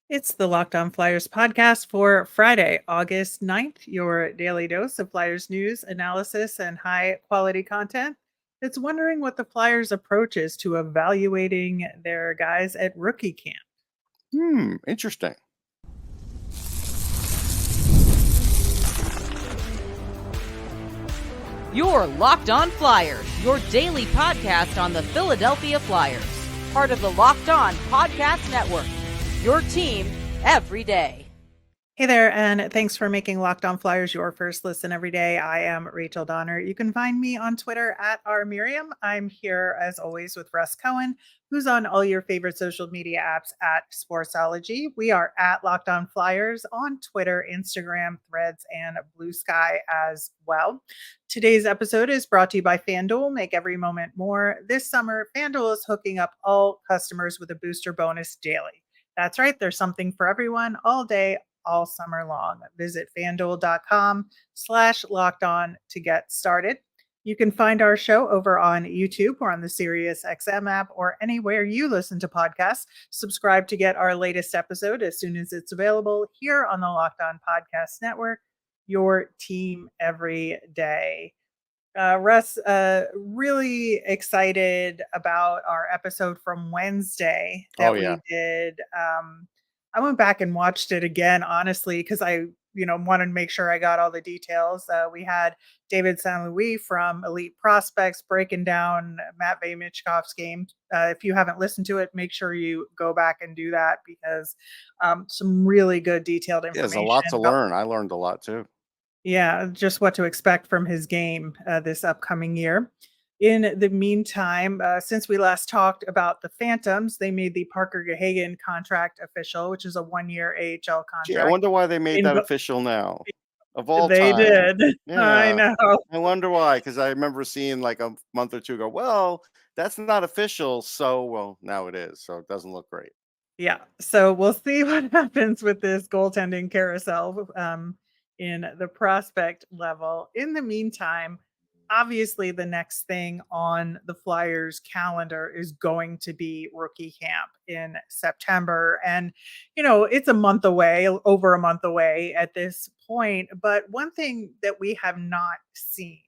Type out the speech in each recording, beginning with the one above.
It's the Locked On Flyers podcast for Friday, August 9th, your daily dose of Flyers news, analysis, and high quality content. It's wondering what the Flyers' approach is to evaluating their guys at rookie camp. Interesting. Your Locked On Flyers, your daily podcast on the Philadelphia Flyers. Part of the Locked On Podcast Network. Your team every day. Hey there, and thanks for making Locked On Flyers your first listen every day. I am Rachel Donner. You can find me on Twitter at rmiriam. I'm here, as always, with Russ Cohen, who's on all your favorite social media apps at Sportsology. We are at Locked On Flyers on Twitter, Instagram, Threads, and Blue Sky as well. Today's episode is brought to you by FanDuel. Make every moment more. This summer, FanDuel is hooking up all customers with a booster bonus daily. That's right. There's something for everyone all day, all summer long. Visit fanduel.com/locked on to get started. You can find our show over on YouTube or on the SiriusXM app or anywhere you listen to podcasts. Subscribe to get our latest episode as soon as it's available here on the Locked On Podcast Network, your team every day. Russ, really excited about our episode from Wednesday that we did. I went back and watched it again, honestly, because I, wanted to make sure I got all the details. We had David St. Louis from Elite Prospects breaking down Matt Michkov's game. If you haven't listened to it, make sure you go back and do that because some really good detailed information. There's a lot to learn. I learned a lot too. Yeah, just what to expect from his game this upcoming year. In the meantime, since we last talked about the Phantoms, they made the Parker Gahagan contract official, which is a one-year AHL contract. Gee, I wonder why they made that official now. Of all They time. did. Yeah. I know. I wonder why, because I remember seeing like a month or two ago, well, that's not official. So, well, now it is. So it doesn't look great. Yeah. So we'll see what happens with this goaltending carousel in the prospect level. In the meantime, obviously the next thing on the Flyers calendar is going to be rookie camp in September. And, it's a month away, over a month away at this point. But one thing that we have not seen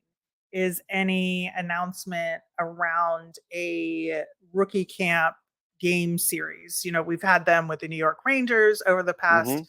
is any announcement around a rookie camp game series. We've had them with the New York Rangers over the past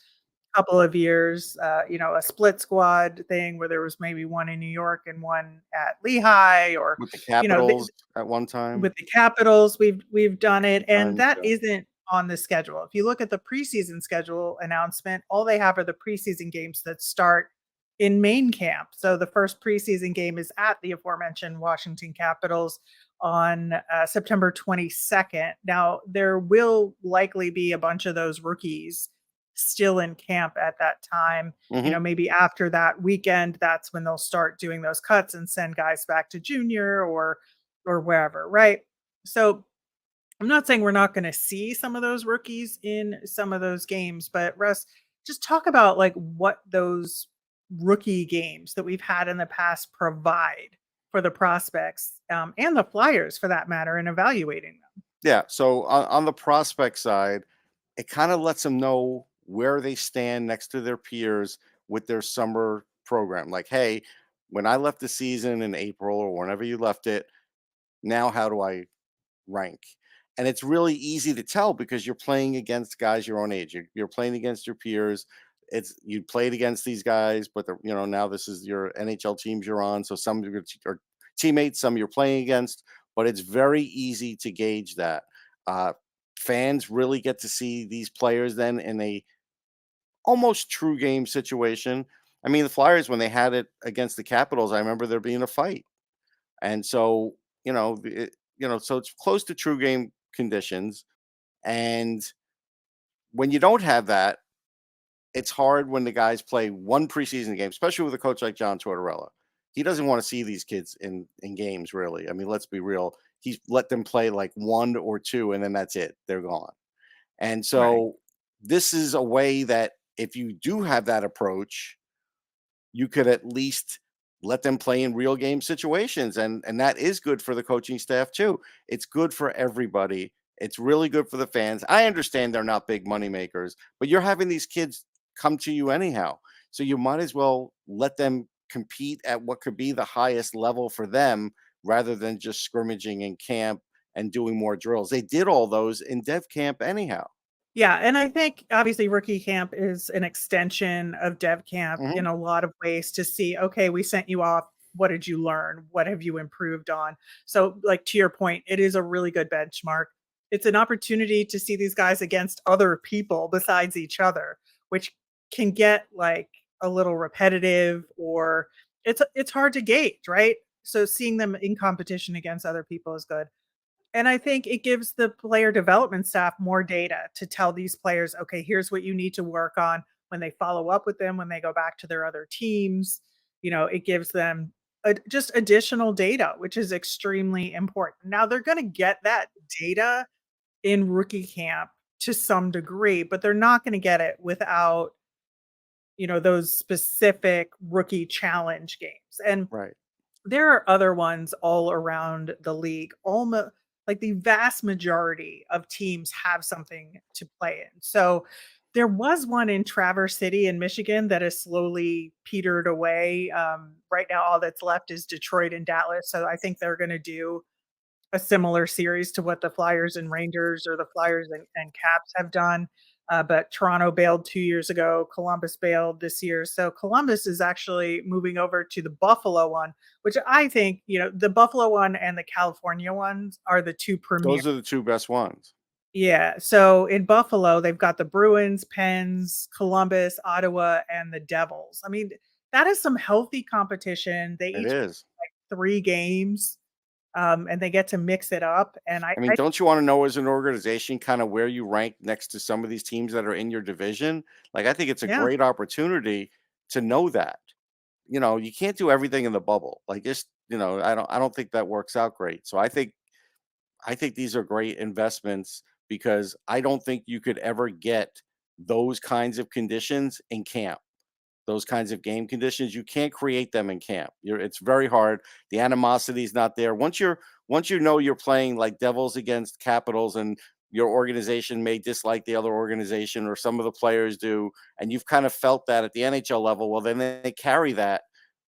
couple of years, a split squad thing where there was maybe one in New York and one at Lehigh, or with the Capitals at one time. With the Capitals, we've done it, and that isn't on the schedule. If you look at the preseason schedule announcement, all they have are the preseason games that start in main camp. So the first preseason game is at the aforementioned Washington Capitals on September 22nd. Now, there will likely be a bunch of those rookies still in camp at that time. Maybe after that weekend, that's when they'll start doing those cuts and send guys back to junior or wherever, right? So I'm not saying we're not going to see some of those rookies in some of those games, but Russ, just talk about like what those rookie games that we've had in the past provide for the prospects and the Flyers for that matter in evaluating them. Yeah. So on the prospect side, it kind of lets them know where they stand next to their peers with their summer program. Like, hey, when I left the season in April or whenever you left it, now how do I rank? And it's really easy to tell because you're playing against guys your own age. You're playing against your peers. You played against these guys, but now this is your NHL teams you're on. So some of your teammates, some you're playing against, but it's very easy to gauge that. Fans really get to see these players then in a almost true game situation. I mean, the Flyers, when they had it against the Capitals, I remember there being a fight. And so, so it's close to true game conditions. And when you don't have that, it's hard when the guys play one preseason game, especially with a coach like John Tortorella. He doesn't want to see these kids in games, really. I mean, let's be real. He's let them play like one or two, and then that's it. They're gone. And so this is a way that if you do have that approach, you could at least let them play in real game situations. And that is good for the coaching staff too. It's good for everybody It's really good for the fans. I understand they're not big money makers, but you're having these kids come to you anyhow. So you might as well let them compete at what could be the highest level for them rather than just scrimmaging in camp and doing more drills. They did all those in dev camp anyhow. Yeah, and I think obviously rookie camp is an extension of dev camp Mhm. in a lot of ways to see, okay, we sent you off. What did you learn? What have you improved on? So, like to your point, it is a really good benchmark. It's an opportunity to see these guys against other people besides each other, which can get like a little repetitive or it's hard to gauge, right? So seeing them in competition against other people is good. And I think it gives the player development staff more data to tell these players, okay, here's what you need to work on when they follow up with them, when they go back to their other teams. It gives them just additional data, which is extremely important. Now, they're going to get that data in rookie camp to some degree, but they're not going to get it without, those specific rookie challenge games. And Right. there are other ones all around the league. Almost like the vast majority of teams have something to play in. So there was one in Traverse City in Michigan that has slowly petered away. Right now, all that's left is Detroit and Dallas. So I think they're going to do a similar series to what the Flyers and Rangers or the Flyers and Caps have done. But Toronto bailed 2 years ago. Columbus bailed this year. So Columbus is actually moving over to the Buffalo one, which I think, the Buffalo one and the California ones are the two premier. Those are the two best ones. Yeah. So in Buffalo, they've got the Bruins, Pens, Columbus, Ottawa, and the Devils. I mean, that is some healthy competition. They It each is. play 3 games, and they get to mix it up. And I mean, don't you want to know as an organization kind of where you rank next to some of these teams that are in your division? Like, I think it's a yeah. great opportunity to know that. You can't do everything in the bubble. Like, just, I don't think that works out great. So I think these are great investments because I don't think you could ever get those kinds of conditions in camp. Those kinds of game conditions, you can't create them in camp. It's very hard. The animosity is not there. Once you're playing like Devils against Capitals and your organization may dislike the other organization or some of the players do, and you've kind of felt that at the NHL level, well, then they carry that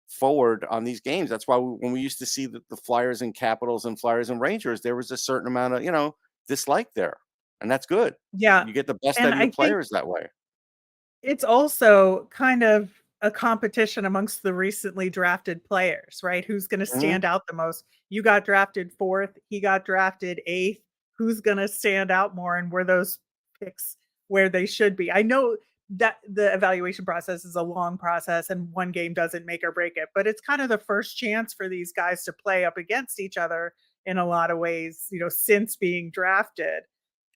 forward on these games. That's why when we used to see the Flyers and Capitals and Flyers and Rangers, there was a certain amount of, dislike there. And that's good. Yeah. You get the best And out of your I think players that way. it's also kind of a competition amongst the recently drafted players, right? Who's gonna Mhm. stand out the most? You got drafted 4th, he got drafted 8th. Who's gonna stand out more, and were those picks where they should be? I know that the evaluation process is a long process and one game doesn't make or break it, but it's kind of the first chance for these guys to play up against each other in a lot of ways, since being drafted.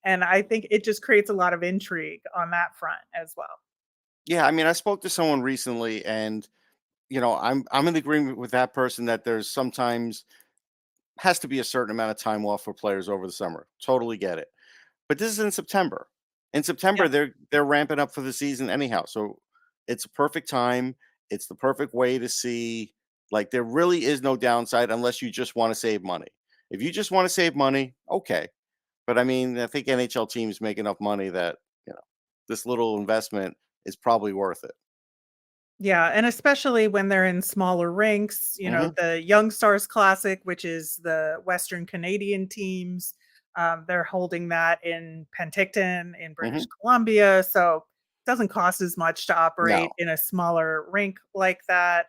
And I think it just creates a lot of intrigue on that front as well. Yeah, I mean, I spoke to someone recently, and I'm in agreement with that person that there's sometimes has to be a certain amount of time off for players over the summer. Totally get it. But this is in September. In September, Yeah. they're ramping up for the season anyhow. So it's a perfect time. It's the perfect way to see. Like, there really is no downside unless you just want to save money. If you just want to save money, okay. But I mean, I think NHL teams make enough money that this little investment is probably worth it. Yeah, and especially when they're in smaller rinks, Hmm. the Young Stars Classic, which is the Western Canadian teams, they're holding that in Penticton in British Hmm. Columbia. So it doesn't cost as much to No, operate in a smaller rink like that.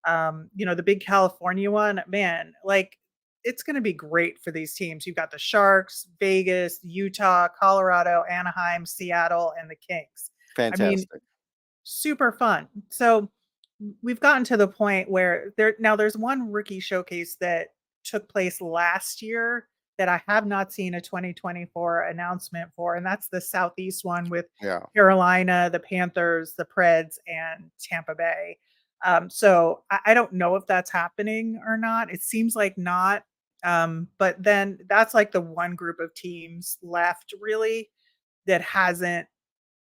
The big California one, man, like it's going to be great for these teams. You've got the Sharks, Vegas, Utah, Colorado, Anaheim, Seattle, and the Kings. I mean, fantastic. super fun. So we've gotten to the point where there's one rookie showcase that took place last year that I have not seen a 2024 announcement for, and that's the Southeast one with Yeah. Carolina, the Panthers, the Preds, and Tampa Bay. So I don't know if that's happening or not. It seems like not. But then that's like the one group of teams left really that hasn't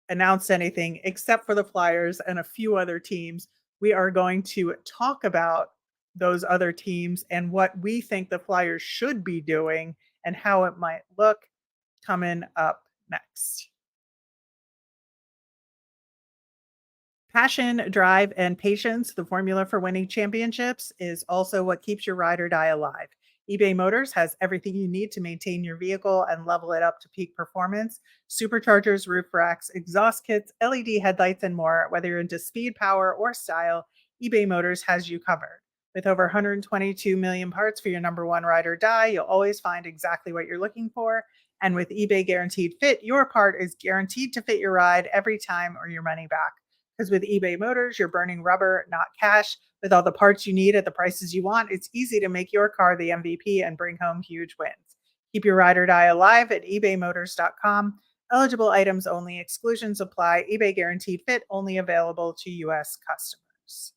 announced anything except for the Flyers and a few other teams. We are going to talk about those other teams and what we think the Flyers should be doing and how it might look coming up next. Passion, drive, and patience, the formula for winning championships, is also what keeps your ride or die alive. eBay Motors has everything you need to maintain your vehicle and level it up to peak performance: superchargers, roof racks, exhaust kits, LED headlights, and more. Whether you're into speed, power, or style, eBay Motors has you covered. With over 122 million parts for your number one ride or die, you'll always find exactly what you're looking for. And with eBay Guaranteed Fit, your part is guaranteed to fit your ride every time or your money back. Because with eBay Motors, you're burning rubber, not cash. With all the parts you need at the prices you want, it's easy to make your car the MVP and bring home huge wins. Keep your ride or die alive at ebaymotors.com. Eligible items only, exclusions apply. eBay Guaranteed Fit only available to U.S. customers.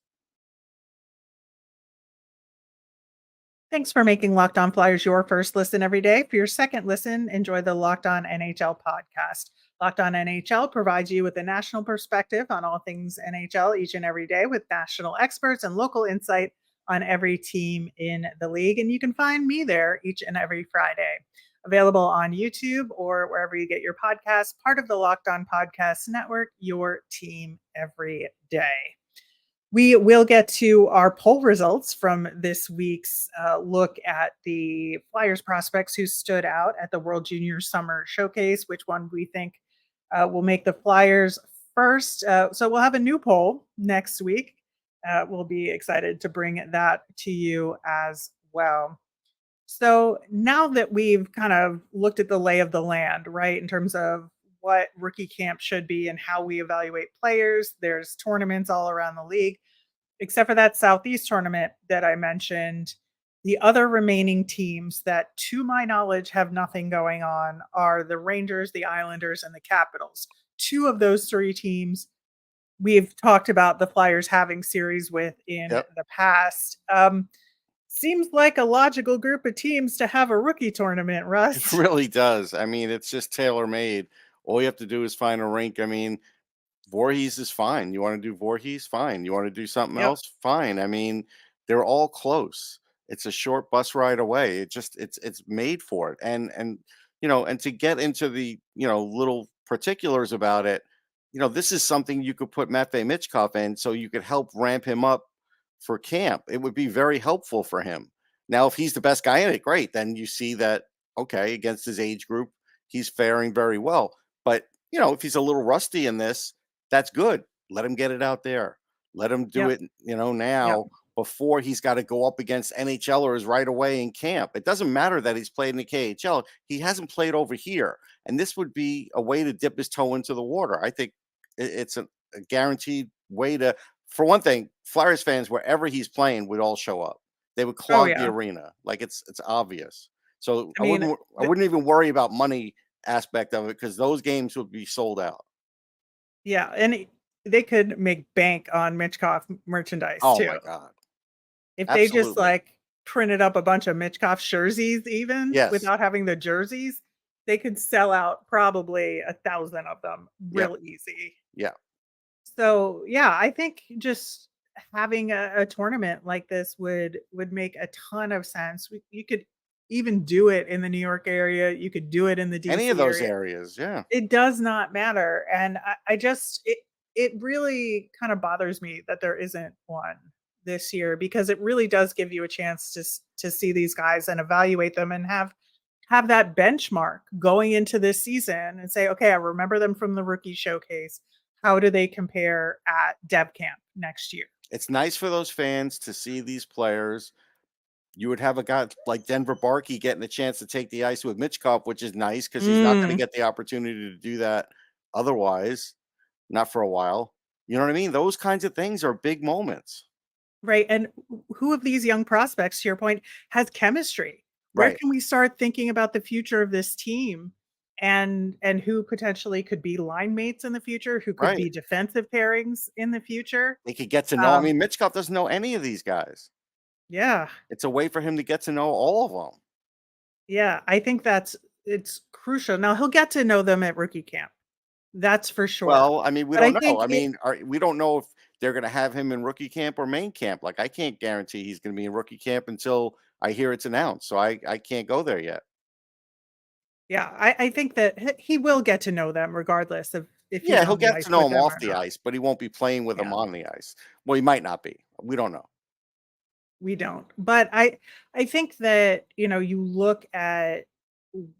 Thanks for making Locked On Flyers your first listen every day. For your second listen, enjoy the Locked On NHL podcast. Locked On NHL provides you with a national perspective on all things NHL each and every day, with national experts and local insight on every team in the league. And you can find me there each and every Friday. Available on YouTube or wherever you get your podcasts, part of the Locked On Podcast Network, your team every day. We will get to our poll results from this week's look at the Flyers prospects who stood out at the World Junior Summer Showcase, which one we think will make the Flyers first. So we'll have a new poll next week. We'll be excited to bring that to you as well. So now that we've kind of looked at the lay of the land, right, in terms of what rookie camp should be and how we evaluate players, there's tournaments all around the league. Except for that Southeast tournament that I mentioned, the other remaining teams that, to my knowledge, have nothing going on are the Rangers, the Islanders, and the Capitals. Two of those three teams we've talked about the Flyers having series with in the past. Seems like a logical group of teams to have a rookie tournament, Russ. It really does. I mean, it's just tailor-made. All you have to do is find a rink. I mean, Voorhees is fine. You want to do Voorhees? Fine. You want to do something else? Fine. I mean, they're all close. It's a short bus ride away. It's made for it. And and to get into the, little particulars about it, this is something you could put Matvei Michkov in so you could help ramp him up for camp. It would be very helpful for him. Now, if he's the best guy in it, great. Then you see that, okay, against his age group, he's faring very well. But, if he's a little rusty in this, that's good. Let him get it out there. Let him do it, now before he's got to go up against NHLers right away in camp. It doesn't matter that he's played in the KHL. He hasn't played over here. And this would be a way to dip his toe into the water. I think it's a guaranteed way to, for one thing, Flyers fans, wherever he's playing, would all show up. They would clog the arena. Like it's obvious. So I wouldn't even worry about money aspect of it, because those games would be sold out. Yeah, and they could make bank on Michkov merchandise too. Oh my God. If they just printed up a bunch of Michkov jerseys, even without having the jerseys, they could sell out probably 1,000 of them real easy. Yeah. So I think just having a tournament like this would make a ton of sense. You could even do it in the New York area. You could do it in the DC any of those area. areas. Yeah. It does not matter. And it really kind of bothers me that there isn't one this year, because it really does give you a chance to see these guys and evaluate them and have that benchmark going into this season and say, okay, I remember them from the rookie showcase. How do they compare at Dev Camp next year? It's nice for those fans to see these players. You would have a guy like Denver Barkey getting a chance to take the ice with Michkov, which is nice because he's not going to get the opportunity to do that otherwise, not for a while. You know what I mean? Those kinds of things are big moments. Right. And who of these young prospects, to your point, has chemistry? Where can we start thinking about the future of this team and who potentially could be line mates in the future, who could be defensive pairings in the future? They could get to know. I mean, Michkov doesn't know any of these guys. Yeah. It's a way for him to get to know all of them. Yeah, I think it's crucial. Now, he'll get to know them at rookie camp. That's for sure. Well, I mean, we don't know. I mean, we don't know if they're going to have him in rookie camp or main camp. Like, I can't guarantee he's going to be in rookie camp until I hear it's announced. So I can't go there yet. Yeah, I think that he will get to know them regardless of if he's Yeah, he'll on the get ice to know with him them off or the not. ice, but he won't be playing with him Yeah, on the ice. Well, he might not be. We don't know. we don't. But I think that, you look at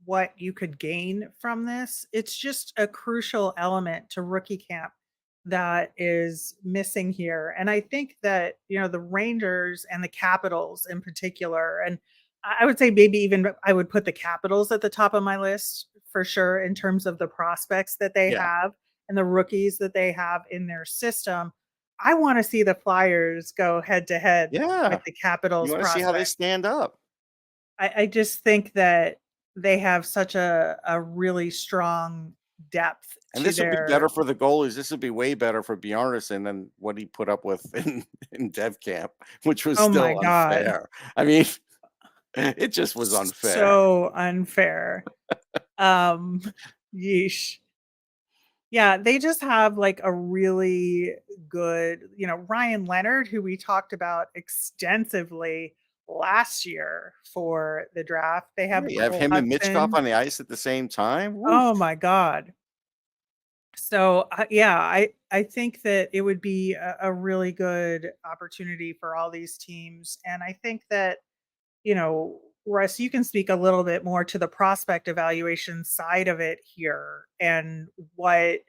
what you could gain from this. It's just a crucial element to rookie camp that is missing here. And I think that, the Rangers and the Capitals in particular, and I would say maybe even I would put the Capitals at the top of my list for sure in terms of the prospects that they Yeah. have and the rookies that they have in their system. I want to see the Flyers go head to head with Yeah. the You Capitals wanna see how they prospects. stand up. I just think that they have such a really strong depth And to this would be better their. for the goalies. This would be way better for Bjarnason than what he put up with in dev camp, which was Oh my still god, unfair. I mean, it just was unfair. so unfair. Um, yeesh. Yeah, they just have, like, a really good, Ryan Leonard, who we talked about extensively last year for the draft. They Yeah, have you have Cole him and Mitchkov Hudson. on the ice at the same time. Woof. Oh my god. So, yeah, I think that it would be a really good opportunity for all these teams, and I think that, Russ, you can speak a little bit more to the prospect evaluation side of it here, and what,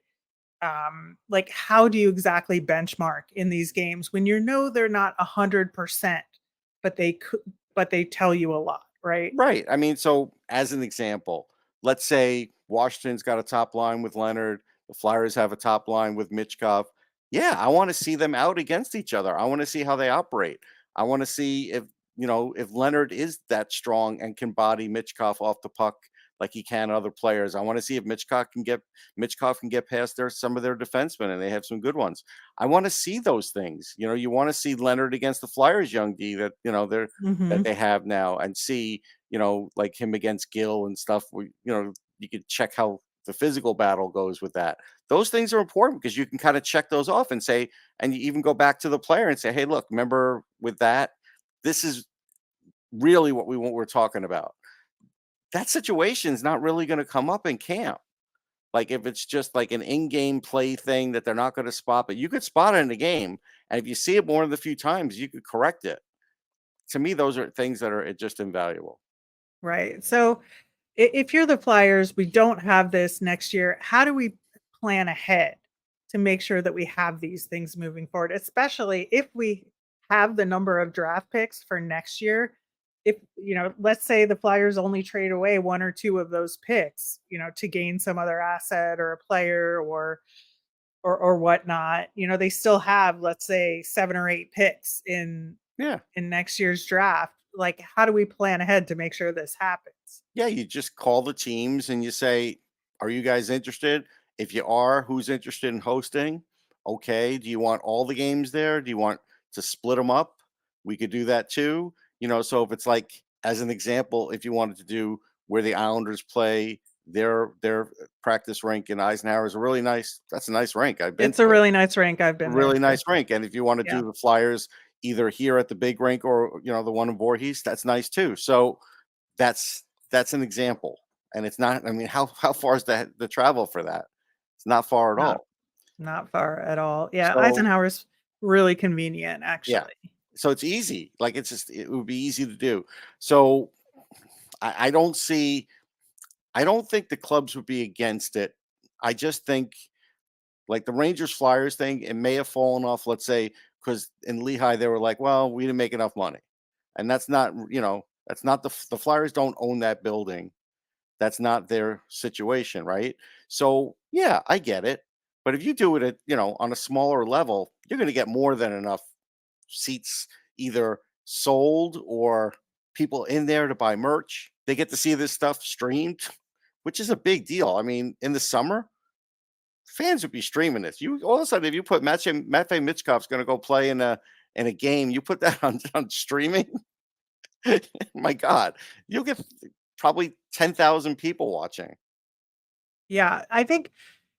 like, how do you exactly benchmark in these games when they're not 100%, but but they tell you a lot, right? Right. I mean, so as an example, let's say Washington's got a top line with Leonard, the Flyers have a top line with Mitchkov. Yeah, I want to see them out against each other. I want to see how they operate. I want to see if Leonard is that strong and can body Mitchkov off the puck like he can other players. I want to see if Mitchkov can get past some of their defensemen, and they have some good ones. I want to see those things. You want to see Leonard against the Flyers young D that Mhm. they have now, and see like him against Gill and stuff. You could check how the physical battle goes with that. Those things are important because you can kind of check those off and say, and you even go back to the player and say, hey, look, remember with that, this is really what we're talking about. That situation is not really going to come up in camp. Like if it's just like an in-game play thing that they're not going to spot, but you could spot it in the game, and if you see it more than a few times, you could correct it. To me, those are things that are just invaluable. Right. So, if you're the Flyers, we don't have this next year. How do we plan ahead to make sure that we have these things moving forward, especially if we have the number of draft picks for next year? If, let's say the Flyers only trade away one or two of those picks, to gain some other asset or a player or whatnot, they still have, let's say, 7 or 8 picks Yeah. in next year's draft. Like, how do we plan ahead to make sure this happens? Yeah, you just call the teams and you say, "Are you guys interested? If you are, who's interested in hosting? Okay. Do you want all the games there? Do you want to split them up? We could do that too. So if it's like, as an example, if you wanted to do where the Islanders play their practice rink in Eisenhower is a really nice. That's a nice rink. I've been It's a to it. really nice rink, I've A been there really too. nice rink. And if you want to Yeah. do the Flyers either here at the big rink or the one in Voorhees, that's nice too. So that's an example, and it's not. I mean, how far is the travel for that? It's not far at Not all. not far at all. Yeah, So Eisenhower's really convenient, yeah, actually. so it's easy. Like it would be easy to do. So I don't see. I don't think the clubs would be against it. I just think like the Rangers Flyers thing, it may have fallen off. Let's say because in Lehigh they were like, well, we didn't make enough money, and that's not. That's not the Flyers don't own that building. That's not their situation, right? So, yeah, I get it. But if you do it on a smaller level, you're going to get more than enough seats either sold or people in there to buy merch. They get to see this stuff streamed, which is a big deal. I mean, in the summer, fans would be streaming this. You all of a sudden, if you put Matvey Mitchkov's going to go play in a game, you put that on streaming. My God, you'll get probably 10,000 people watching. Yeah, I think,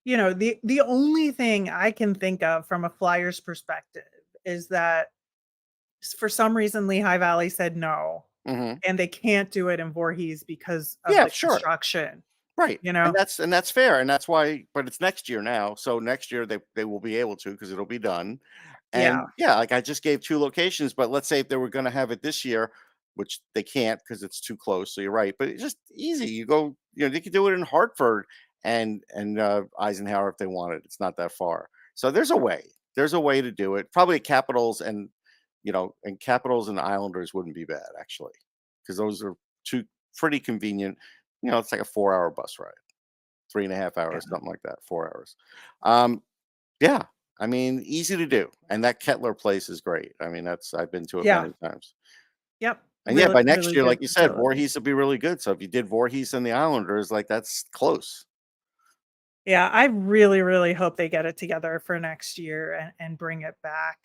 the only thing I can think of from a Flyers perspective is that for some reason Lehigh Valley said no, Mhm. and they can't do it in Voorhees because of Yeah, the sure. construction. Right. you know? And that's fair. And that's why, but it's next year now. So next year they will be able to because it'll be done. Yeah. And yeah, like I just gave 2 locations, but let's say if they were gonna have it this year, which they can't because it's too close. So you're right. But it's just easy. You go, they could do it in Hartford and Eisenhower if they wanted. It's not that far. So there's a way. There's a way to do it. Probably Capitals and Capitals and Islanders wouldn't be bad actually, because those are 2 pretty convenient. It's like a 4-hour bus ride, 3.5 hours, Yeah. something like that, 4 hours. Um, yeah, I mean, easy to do. And that Kettler place is great. I mean, I've been to it Yeah. many times. Yep. And yeah, Really, by next really year, good like you said, facility. Voorhees will be really good. So if you did Voorhees and the Islanders, like that's close. Yeah, I really, really hope they get it together for next year and bring it back.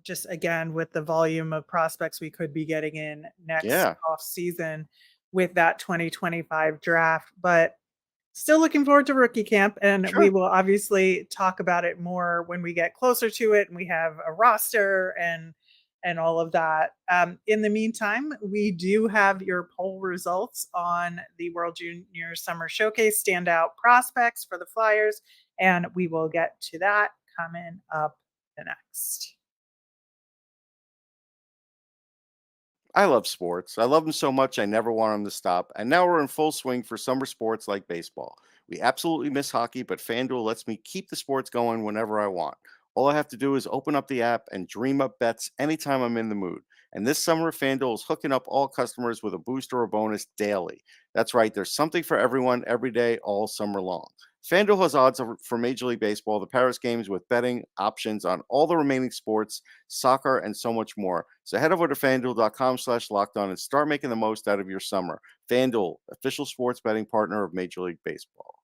Just again, with the volume of prospects we could be getting in next Yeah, off season with that 2025 draft. But still looking forward to rookie camp, and we sure. will obviously talk about it more when we get closer to it and we have a roster and all of that. In the meantime, we do have your poll results on the World Junior Summer Showcase standout prospects for the Flyers, and we will get to that coming up the next. I love sports. I love them so much, I never want them to stop. And now we're in full swing for summer sports like baseball. We absolutely miss hockey, but FanDuel lets me keep the sports going whenever I want. All I have to do is open up the app and dream up bets anytime I'm in the mood. And this summer, FanDuel is hooking up all customers with a boost or a bonus daily. That's right, there's something for everyone every day, all summer long. FanDuel has odds for Major League Baseball, the Paris games with betting options on all the remaining sports, soccer, and so much more. So head over to fanduel.com/lockedon and start making the most out of your summer. FanDuel, official sports betting partner of Major League Baseball.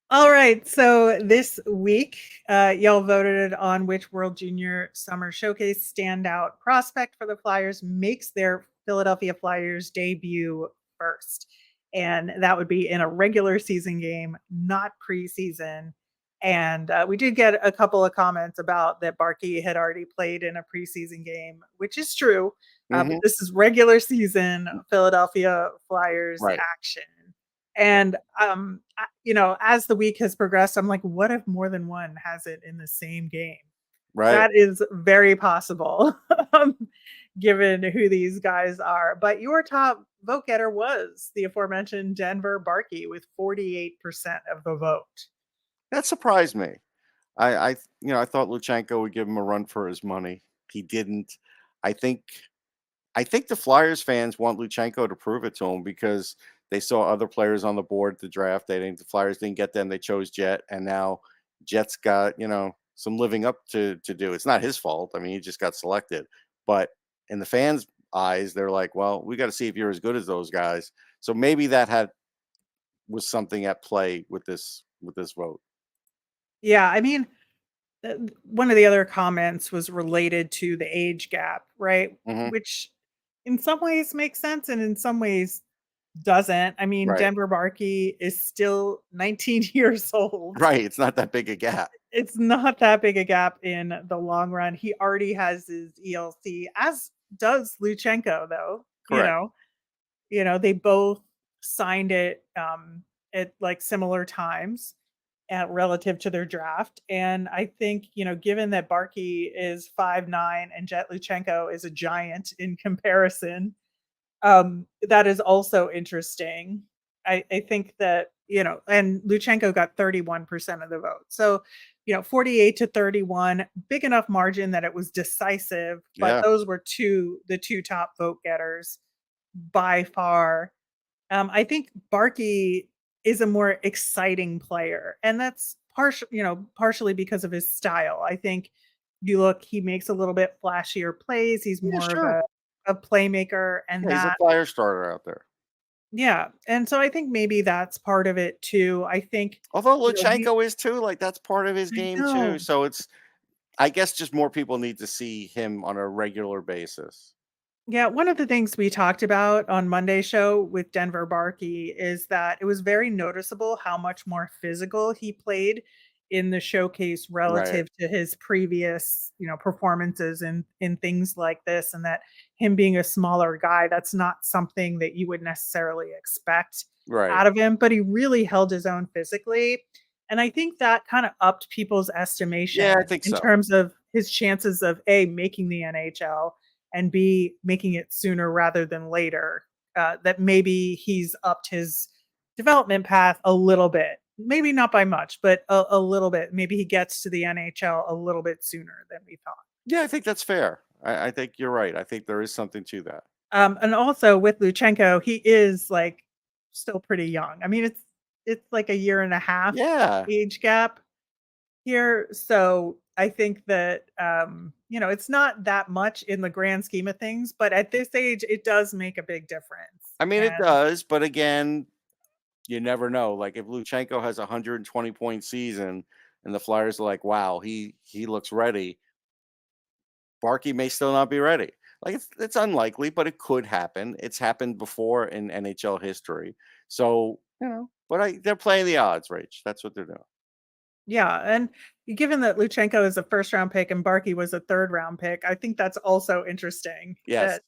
All right. So this week, y'all voted on which World Junior Summer Showcase standout prospect for the Flyers makes their Philadelphia Flyers debut first. And that would be in a regular season game, not preseason. And we did get a couple of comments about that Barkey had already played in a preseason game, which is true. But Hmm. this is regular season Philadelphia Flyers Right, action. And, as the week has progressed, I'm like, what if more than one has it in the same game? right. That is very possible, um, given who these guys are. But your top vote getter was the aforementioned Denver Barkey with 48% of the vote. That surprised me. I thought Luchenko would give him a run for his money. He didn't. I think I think the Flyers fans want Luchenko to prove it to him because they saw other players on the board at the draft. The Flyers didn't get them. They chose Jet, and now Jet's got some living up to do. It's not his fault. I mean, he just got selected. But in the fans' eyes, they're like, well, we got to see if you're as good as those guys. So maybe that had was something at play with this vote. Yeah, I mean, one of the other comments was related to the age gap, right? Hmm. Which in some ways makes sense and in some ways doesn't. I mean, Right, Denver Barkey is still 19 years old. right. It's not that big a gap. It's not that big a gap in the long run. He already has his ELC, as does Luchenko, though. Correct. They both signed it at like similar times relative to their draft. And I think, given that Barkey is 5'9" and Jet Luchenko is a giant in comparison, that is also interesting. I think that, and Luchenko got 31% of the vote. So, 48 to 31, big enough margin that it was decisive, but Yeah. those were the two top vote getters by far. I think Barkey is a more exciting player, and that's partially because of his style. I think he makes a little bit flashier plays. He's Yeah, more of sure. a playmaker, and Yeah, he's a that Flyer starter out there. yeah, and so I think maybe that's part of it too. I think Although we Luchenko is too, like that's part of his I game too. know. So it's I guess just more people need to see him on a regular basis. Yeah, one of the things we talked about on Monday's show with Denver Barkey is that it was very noticeable how much more physical he played in the showcase Right. relative to his previous, performances in things like this, and that him being a smaller guy, that's not something that you would necessarily expect Right. out of him, but he really held his own physically. And I think that kind of upped people's Yeah, I estimation think in so. terms of his chances of A, making the NHL, and B, making it sooner rather than later. That maybe he's upped his development path a little bit. Maybe not by much, but a little bit. Maybe he gets to the NHL a little bit sooner than we thought. Yeah, I think that's fair. I think you're right. I think there is something to that. And also with Luchenko, he is like still pretty young. I mean, it's like a year and a half Yeah. age gap here. So I think that it's not that much in the grand scheme of things, but at this age, it does make a big difference. I mean, it And does, but again, you never know. Like if Luchenko has a 120-point season and the Flyers are like, wow, he looks ready. Barkey may still not be ready. Like it's unlikely, but it could happen. It's happened before in NHL history. So, but they're playing the odds, Rach. That's what they're doing. yeah, and given that Luchenko is a first round pick and Barkey was a third round pick, I think that's also interesting Yes. that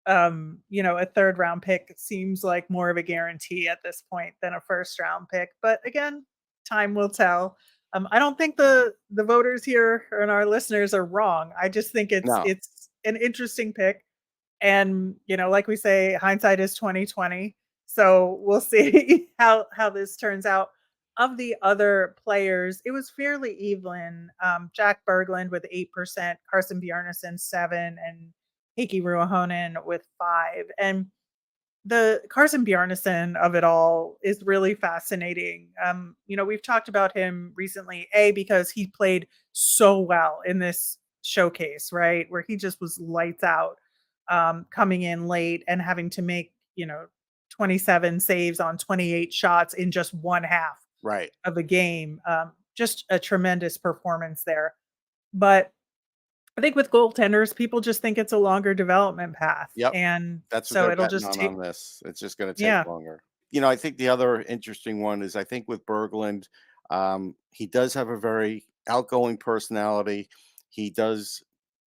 a third round pick seems like more of a guarantee at this point than a first round pick. But again, time will tell. I don't think the voters here and our listeners are wrong. I just think it's No. it's an interesting pick. And like we say, hindsight is 2020. So we'll see how this turns out. Of the other players, it was fairly even. Jack Berglund with 8%, Carson Bjarnason 7%, and Heikki Ruohonen with 5%. And the Carson Bjarnason of it all is really fascinating. We've talked about him recently, because he played so well in this showcase, right? Where he just was lights out, coming in late and having to make, 27 saves on 28 shots in just one half Right. of the game. Just a tremendous performance there. But I think with goaltenders, people just think it's a longer development path. Yep. And That's what so they're it'll betting just take, on this. It's just going to take yeah, longer. I think the other interesting one is I think with Berglund, he does have a very outgoing personality. He does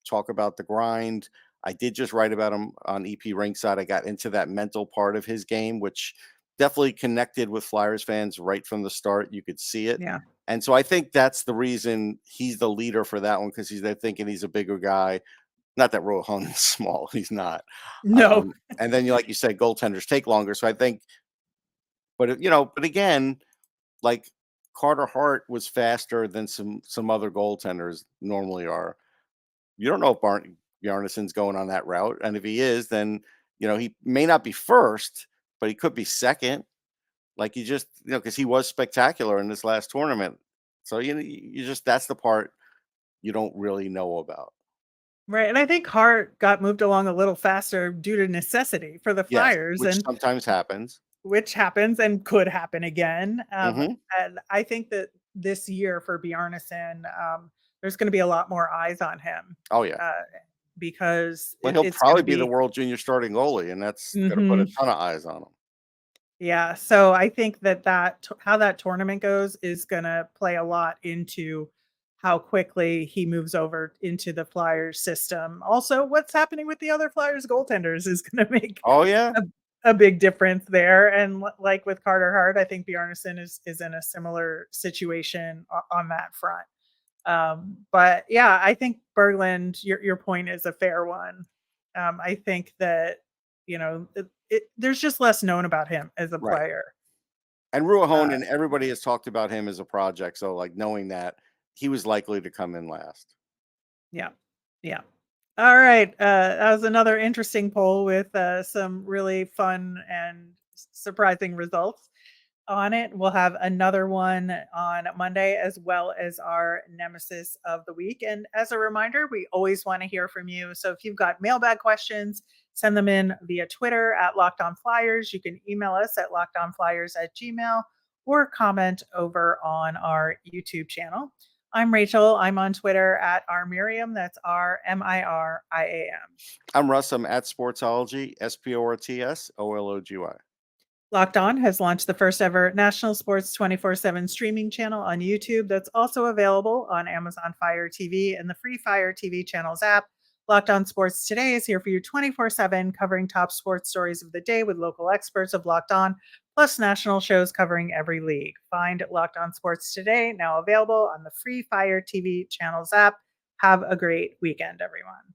talk about the grind. I did just write about him on EP Ringside. I got into that mental part of his game, which definitely connected with Flyers fans right from the start. You could see it. yeah. And so I think that's the reason he's the leader for that one, because they're thinking he's a bigger guy. Not that Rohan's small, he's not. No. And then like you said, goaltenders take longer. So I think, but again, like Carter Hart was faster than some other goaltenders normally are. You don't know if Bjarnason's going on that route, and if he is, then he may not be first, but he could be second. Like he just because he was spectacular in this last tournament. So you just that's the part you don't really know about. Right. And I think Hart got moved along a little faster due to necessity for the Yes, Flyers, which and sometimes happens. which happens and could happen again. Hmm. And I think that this year for Bjarnason, there's going to be a lot more eyes on him, Oh yeah. uh, because Well, he'll it's going probably to be the be. world junior starting goalie, and that's going to put a Mhm. ton of eyes on him. Yeah, so I think that how that tournament goes is gonna play a lot into how quickly he moves over into the Flyers system. Also, what's happening with the other Flyers goaltenders is gonna make Oh yeah, a a big difference there, and like with Carter Hart, I think Bjarnason is in a similar situation on that front. But yeah, I think Berglund, your point is a fair one. I think that there's just less known about him as a right. player. And Uh, Ruohonen, everybody has talked about him as a project, so like knowing that he was likely to come in last. yeah, yeah. All right, that was another interesting poll with some really fun and surprising results on it. We'll have another one on Monday, as well as our nemesis of the week. And as a reminder, we always want to hear from you. So if you've got mailbag questions, send them in via Twitter at Locked On Flyers. You can email us at lockedonflyers@gmail.com or comment over on our YouTube channel. I'm Rachel. I'm on Twitter at rmiriam. That's RMIRIAM. I'm Russ. I'm at Sportsology, SPORTSOLOGY. Locked On has launched the first ever national sports 24/7 streaming channel on YouTube that's also available on Amazon Fire TV and the free Fire TV channels app. Locked On Sports Today is here for you 24/7, covering top sports stories of the day with local experts of Locked On, plus national shows covering every league. Find Locked On Sports Today, now available on the free Fire TV channels app. Have a great weekend, everyone.